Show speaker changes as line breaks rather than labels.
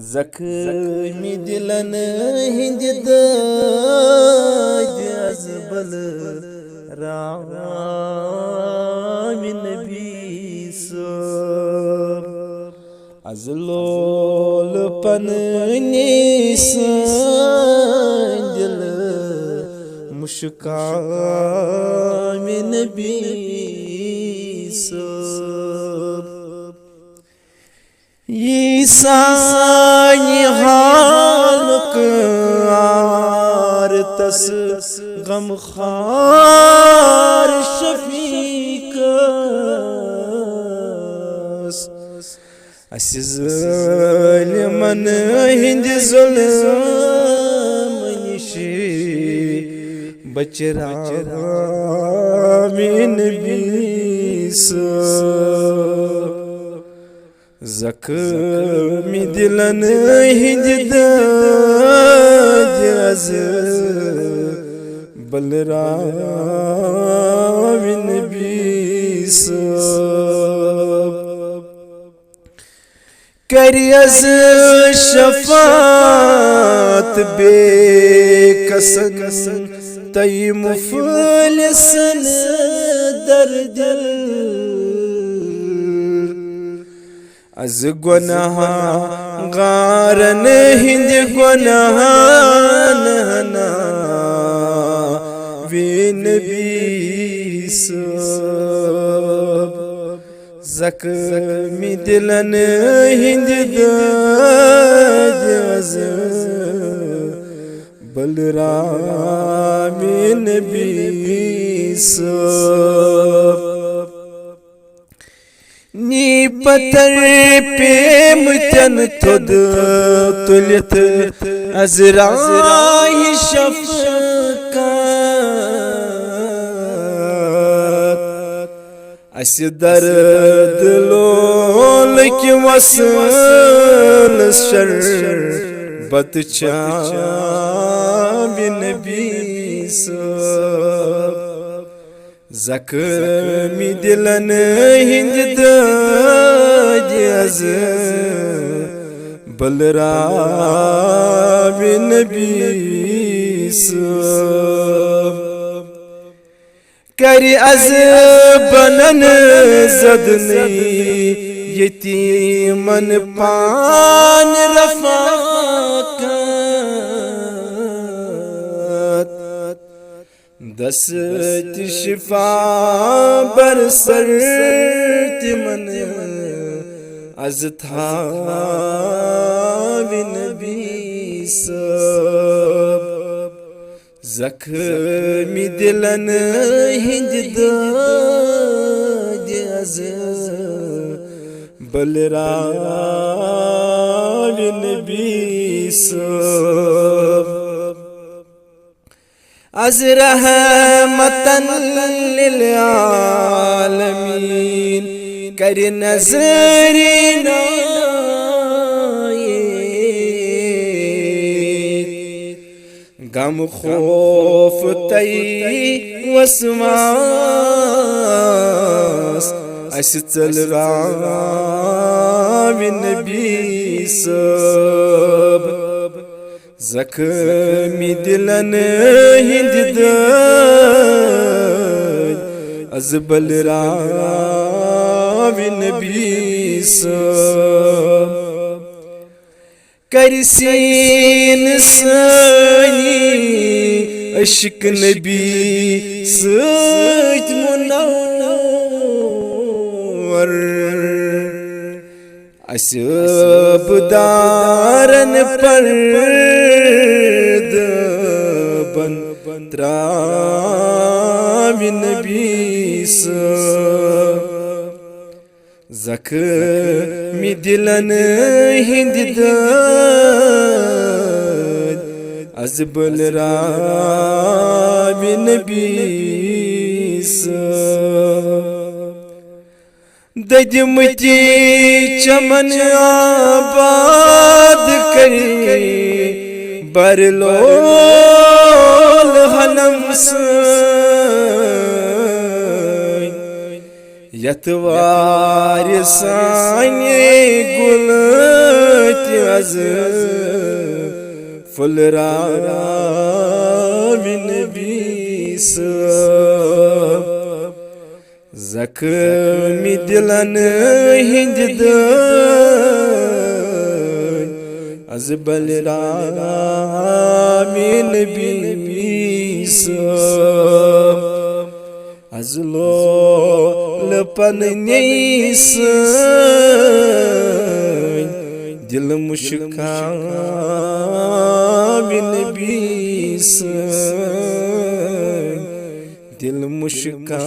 ज़ख्मी दिलन हिंद दाद अज़बल रामी नबी सोर अज़लोल पन दिल मुश्कामी नबी सोर ये सानी हालक आरतस गम खार शफीक ज़ालिमन हिंद ज़ुल्म निशी बचरामी नबी ज़ख्मी दिलन हिंद दाद अज़बल रामी नबी करियस शफात बेकसन तई मुफलिसन दर्द अज़ गुनाह गारन हिंद गुनाह नहना वे नबी सोब ज़ख्मी दिलन हिंद दाद अज़बल रामी नबी सोब नी पत्थर पे मुतन तुद तुलित अज़राई शफ़क़त अस दर्द लोल कि वसल शर्बत चाबी नबी सोब ज़ख्मी दिलन हिंद दाद अज़बल रामी नबी सोब कर अज़बनन ज़दनी यतीमन पान रफ़ाक़त दस्त शिफा बरसर तिमन अज़ थावी नबी सोब ज़ख्मी दिलन हिंद दाद अज़बल रामी नबी सोब अज़ रहमतन लिल आलमीन कर नज़र गम खौफ तई वसवास अस चल रामी नबी सोब ज़ख्मी दिलन हिंद दाद अज़बल रामी नबी सोब कर सीन सानी अश्क नबी सत मुनव्वर असबदारन पर दबन त्रामी नबी सोब ज़ख्मी दिलन हिंद दाद अज़बल रामी नबी सोब ददमती चमन आबाद कर बरलोल हलम यतवार साने गुल त्याज फुलराविन बीस जख्मी दिलन हिंद az balramin बीस az lo लपन नेस दिल मुश्काबिन बीस दिल मुश्का